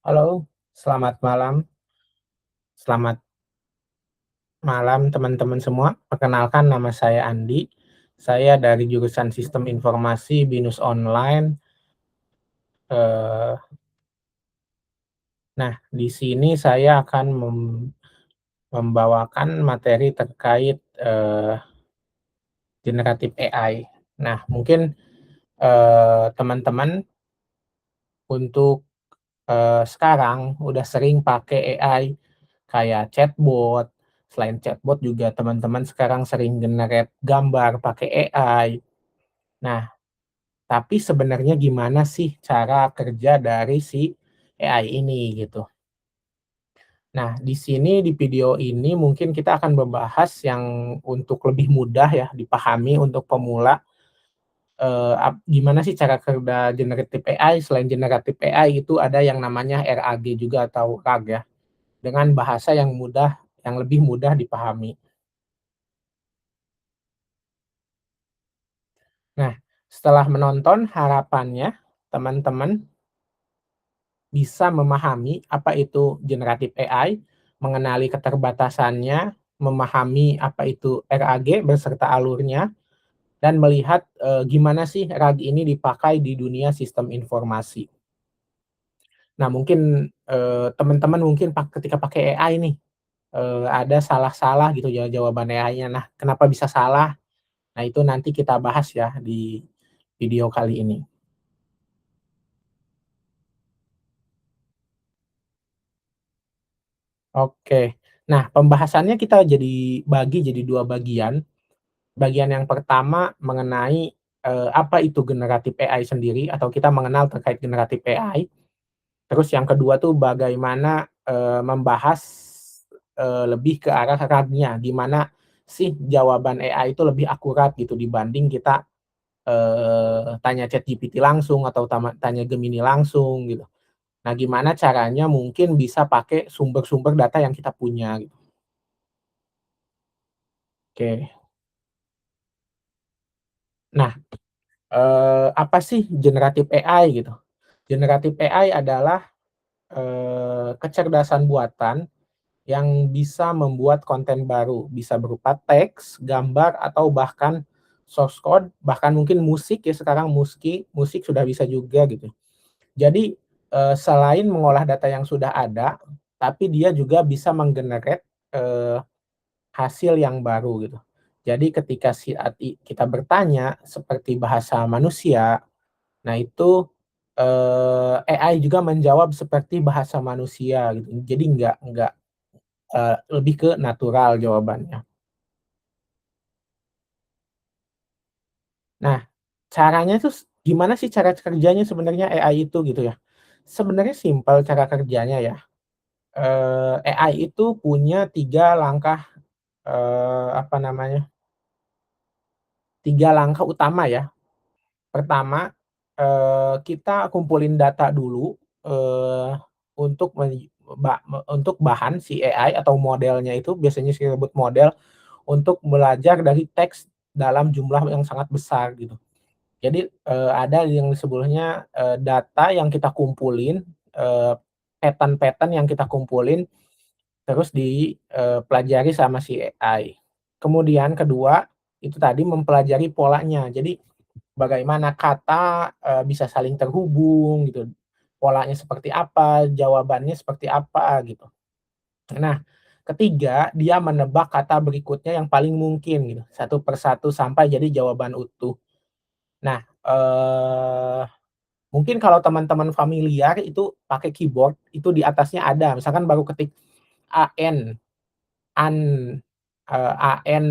Halo, selamat malam. Selamat malam teman-teman semua. Perkenalkan nama saya Andi. Saya dari jurusan Sistem Informasi BINUS Online. Eee, nah, di sini saya akan membawakan materi terkait, generatif AI. Nah, mungkin, teman-teman untuk, sekarang udah sering pakai AI kayak chatbot. Selain chatbot juga teman-teman sekarang sering generate gambar pakai AI. Nah, tapi sebenarnya gimana sih cara kerja dari si AI ini gitu. Nah, di sini di video ini mungkin kita akan membahas yang untuk lebih mudah ya dipahami untuk pemula, gimana sih cara kerja generatif AI. Selain generatif AI itu ada yang namanya RAG juga atau RAG ya, dengan bahasa yang mudah, yang lebih mudah dipahami. Nah, setelah menonton harapannya teman-teman bisa memahami apa itu generatif AI, mengenali keterbatasannya, memahami apa itu RAG beserta alurnya, dan melihat, gimana sih RAG ini dipakai di dunia sistem informasi. Nah mungkin, teman-teman mungkin ketika pakai AI nih, ada salah-salah gitu ya jawaban AI-nya. Nah kenapa bisa salah? Nah itu nanti kita bahas ya di video kali ini. Oke. Nah pembahasannya kita bagi jadi 2 bagian. Bagian yang pertama mengenai, apa itu generatif AI sendiri atau kita mengenal terkait generatif AI. Terus yang kedua tuh bagaimana, membahas, lebih ke arah RAG-nya, gimana sih jawaban AI itu lebih akurat gitu dibanding kita, tanya ChatGPT langsung atau tanya Gemini langsung gitu. Nah gimana caranya mungkin bisa pakai sumber-sumber data yang kita punya gitu. Oke. Nah, apa sih generatif AI gitu? Generatif AI adalah, kecerdasan buatan yang bisa membuat konten baru, bisa berupa teks, gambar, atau bahkan source code, bahkan mungkin musik ya sekarang musik sudah bisa juga gitu. Jadi, selain mengolah data yang sudah ada, tapi dia juga bisa eee, hasil yang baru gitu. Jadi ketika kita bertanya seperti bahasa manusia. Nah itu, AI juga menjawab seperti bahasa manusia gitu. Jadi nggak, lebih ke natural jawabannya. Nah, caranya tuh gimana sih cara kerjanya sebenarnya AI itu gitu ya. Sebenarnya simpel cara kerjanya ya, AI itu punya 3 langkah, apa namanya, 3 langkah utama ya. Pertama, kita kumpulin data dulu, untuk untuk bahan si AI atau modelnya itu biasanya disebut model, untuk belajar dari teks dalam jumlah yang sangat besar gitu. Jadi, ada yang sebelumnya, data yang kita kumpulin, pattern-pattern yang kita kumpulin, terus pelajari sama si AI. Kemudian kedua, itu tadi mempelajari polanya. Jadi bagaimana kata, bisa saling terhubung gitu, polanya seperti apa, jawabannya seperti apa, gitu. Nah, ketiga, dia menebak kata berikutnya yang paling mungkin gitu, satu persatu sampai jadi jawaban utuh. Nah, mungkin kalau teman-teman familiar itu pakai keyboard, itu di atasnya ada, misalkan baru ketik AN, an, AN,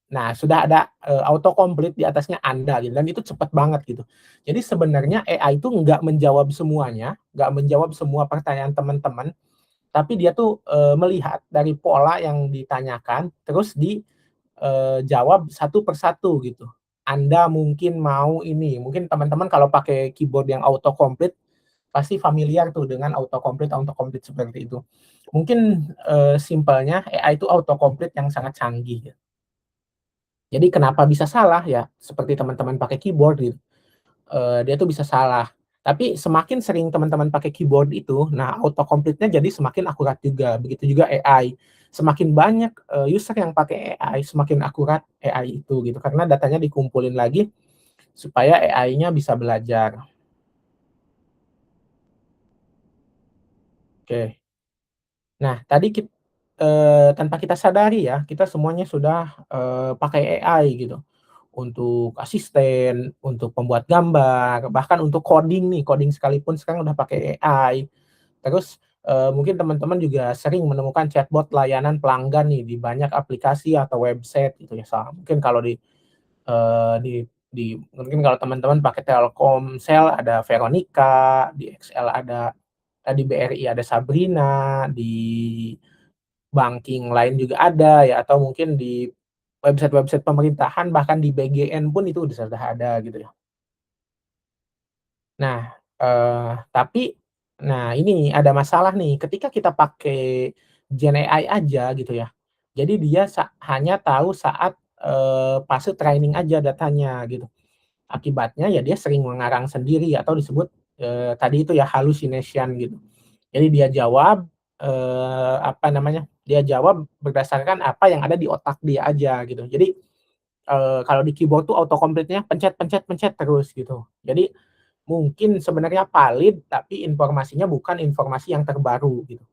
nah sudah ada, autocomplete di atasnya Anda gitu dan itu cepet banget gitu. Jadi sebenarnya AI itu nggak menjawab semuanya, nggak menjawab semua pertanyaan teman-teman, tapi dia tuh, melihat dari pola yang ditanyakan, terus jawab satu persatu gitu. Anda mungkin mau ini, mungkin teman-teman kalau pakai keyboard yang autocomplete, pasti familiar tuh dengan autocomplete seperti itu. Mungkin, simpelnya AI itu autocomplete yang sangat canggih ya. Jadi kenapa bisa salah, ya seperti teman-teman pakai keyboard gitu, dia tuh bisa salah. Tapi semakin sering teman-teman pakai keyboard itu, nah autocomplete-nya jadi semakin akurat juga, begitu juga AI. Semakin banyak, user yang pakai AI, semakin akurat AI itu gitu, karena datanya dikumpulin lagi supaya AI-nya bisa belajar. Oke. Nah, tadi tanpa kita sadari ya, kita semuanya sudah, pakai AI gitu, untuk asisten, untuk pembuat gambar, bahkan untuk coding nih, coding sekalipun sekarang udah pakai AI. Terus, mungkin teman-teman juga sering menemukan chatbot layanan pelanggan nih di banyak aplikasi atau website gitu ya, mungkin kalau mungkin kalau teman-teman pakai Telkomsel ada Veronica, di XL ada di BRI ada Sabrina, di banking lain juga ada ya, atau mungkin di website-website pemerintahan, bahkan di BGN pun itu sudah ada gitu ya. Nah, tapi nah ini ada masalah nih, ketika kita pakai Gen AI aja gitu ya, jadi dia hanya tahu saat, fase training aja datanya gitu. Akibatnya ya dia sering mengarang sendiri atau disebut, tadi itu ya hallucination gitu. Jadi dia jawab, apa namanya, dia jawab berdasarkan apa yang ada di otak dia aja gitu. Jadi, kalau di keyboard tuh autocomplete-nya pencet pencet pencet terus gitu. Jadi mungkin sebenarnya valid, tapi informasinya bukan informasi yang terbaru gitu.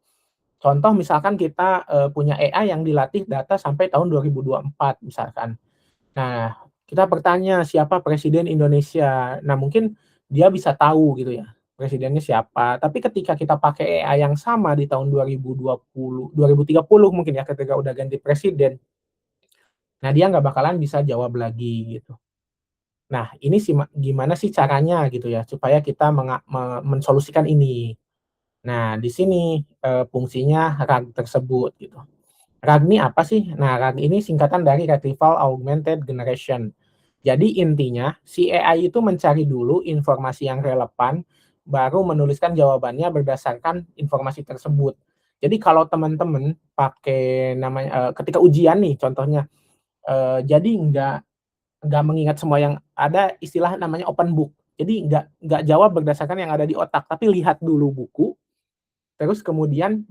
Contoh misalkan kita, punya AI yang dilatih data sampai tahun 2024 misalkan. Nah, kita bertanya siapa presiden Indonesia. Nah, mungkin dia bisa tahu gitu ya, presidennya siapa. Tapi ketika kita pakai AI yang sama di tahun 2020, 2030 mungkin ya, ketika udah ganti presiden, nah dia nggak bakalan bisa jawab lagi gitu. Nah, ini sih gimana sih caranya gitu ya, supaya kita mensolusikan ini. Nah, di sini, fungsinya RAG tersebut gitu. RAG ini apa sih? Nah, RAG ini singkatan dari Retrieval Augmented Generation. Jadi intinya, si AI itu mencari dulu informasi yang relevan, baru menuliskan jawabannya berdasarkan informasi tersebut. Jadi kalau teman-teman pakai namanya ketika ujian nih contohnya, jadi nggak mengingat semua yang ada, istilah namanya open book. Jadi nggak jawab berdasarkan yang ada di otak, tapi lihat dulu buku, terus kemudian,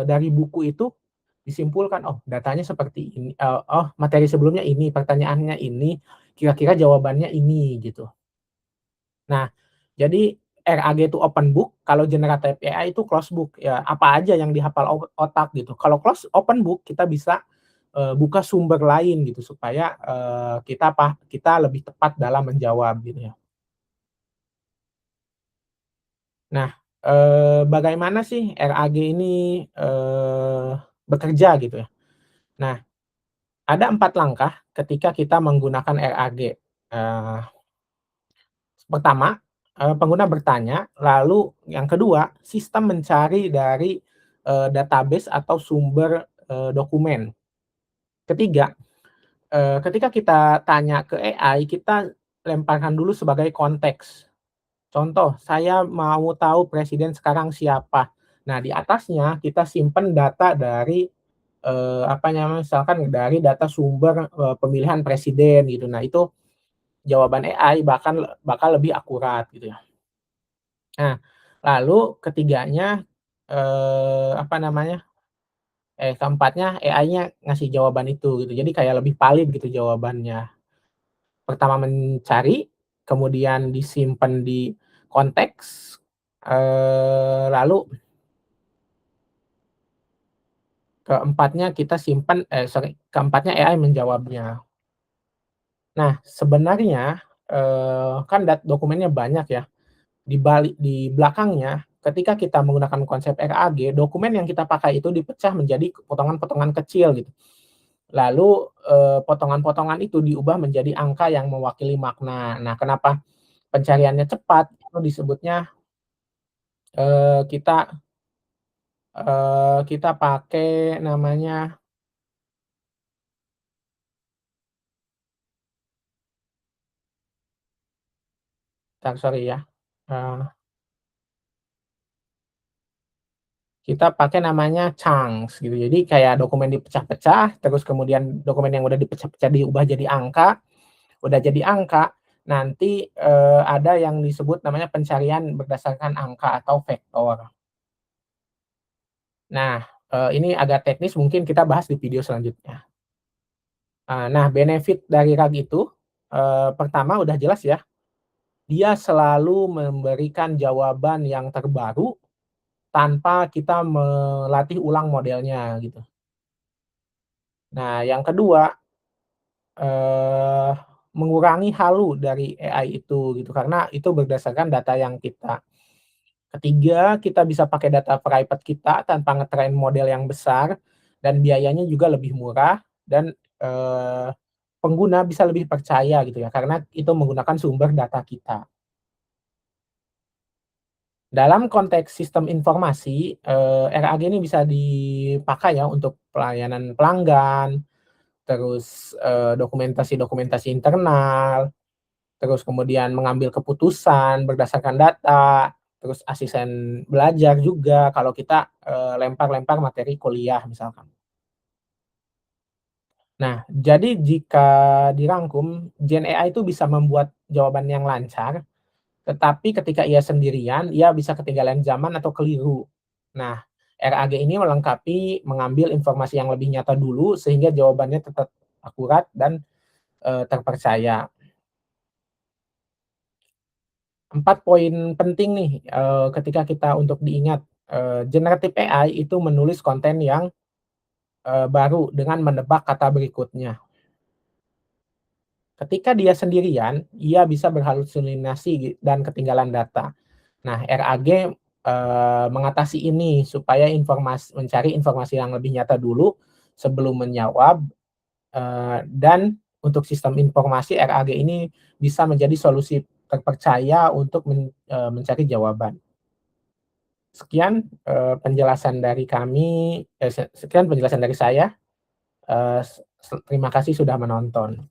dari buku itu disimpulkan, "Oh, datanya seperti ini, oh, materi sebelumnya ini, pertanyaannya ini, kira-kira jawabannya ini," gitu. Nah, jadi RAG itu open book, kalau generatif AI itu closed book, ya apa aja yang dihafal otak gitu. Kalau open book kita bisa, buka sumber lain gitu supaya, kita lebih tepat dalam menjawab gitu ya. Nah, bagaimana sih RAG ini, bekerja gitu ya. Nah, ada 4 langkah ketika kita menggunakan RAG. Pertama, pengguna bertanya, lalu yang kedua, sistem mencari dari, database atau sumber, dokumen. Ketiga, ketika kita tanya ke AI, kita lemparkan dulu sebagai konteks. Contoh, "Saya mau tahu presiden sekarang siapa." Nah, di atasnya kita simpen data dari, apa namanya, misalkan dari data sumber, pemilihan presiden gitu. Nah, itu jawaban AI bakal lebih akurat gitu ya. Nah, lalu ketiganya, apa namanya, keempatnya AI-nya ngasih jawaban itu gitu. Jadi kayak lebih valid gitu jawabannya. Pertama mencari, kemudian disimpan di konteks, lalu keempatnya AI menjawabnya. Nah, sebenarnya, kan dokumennya banyak ya. Di belakangnya, ketika kita menggunakan konsep RAG, dokumen yang kita pakai itu dipecah menjadi potongan-potongan kecil gitu. Lalu, potongan-potongan itu diubah menjadi angka yang mewakili makna. Nah, kenapa pencariannya cepat, itu disebutnya, kita, kita pakai namanya, sorry ya, eee, kita pakai namanya chunks gitu. Jadi kayak dokumen dipecah-pecah, terus kemudian dokumen yang udah dipecah-pecah diubah jadi angka. Udah jadi angka, nanti, ada yang disebut namanya pencarian berdasarkan angka atau vektor. Nah, ini agak teknis mungkin kita bahas di video selanjutnya. Nah benefit dari RAG itu, pertama udah jelas ya, dia selalu memberikan jawaban yang terbaru tanpa kita melatih ulang modelnya gitu. Nah yang kedua, eee, mengurangi halu dari AI itu gitu, karena itu berdasarkan data yang kita. Ketiga, kita bisa pakai data private kita tanpa nge-train model yang besar dan biayanya juga lebih murah dan, pengguna bisa lebih percaya gitu ya, karena itu menggunakan sumber data kita. Dalam konteks sistem informasi, RAG ini bisa dipakai ya untuk pelayanan pelanggan, terus, dokumentasi-dokumentasi internal, terus kemudian mengambil keputusan berdasarkan data, terus asisten belajar juga kalau kita, lempar-lempar materi kuliah misalkan. Nah, jadi jika dirangkum, Gen AI itu bisa membuat jawaban yang lancar, tetapi ketika ia sendirian, ia bisa ketinggalan zaman atau keliru. Nah, RAG ini melengkapi mengambil informasi yang lebih nyata dulu sehingga jawabannya tetap akurat dan, terpercaya. 4 poin penting nih, ketika kita untuk diingat, generatif AI itu menulis konten yang, baru dengan menebak kata berikutnya. Ketika dia sendirian, ia bisa berhalusinasi dan ketinggalan data. Nah, RAG, mengatasi ini supaya mencari informasi yang lebih nyata dulu sebelum menjawab, dan untuk sistem informasi RAG ini bisa menjadi solusi terpercaya untuk mencari jawaban. Sekian, penjelasan dari kami sekian penjelasan dari saya, terima kasih sudah menonton.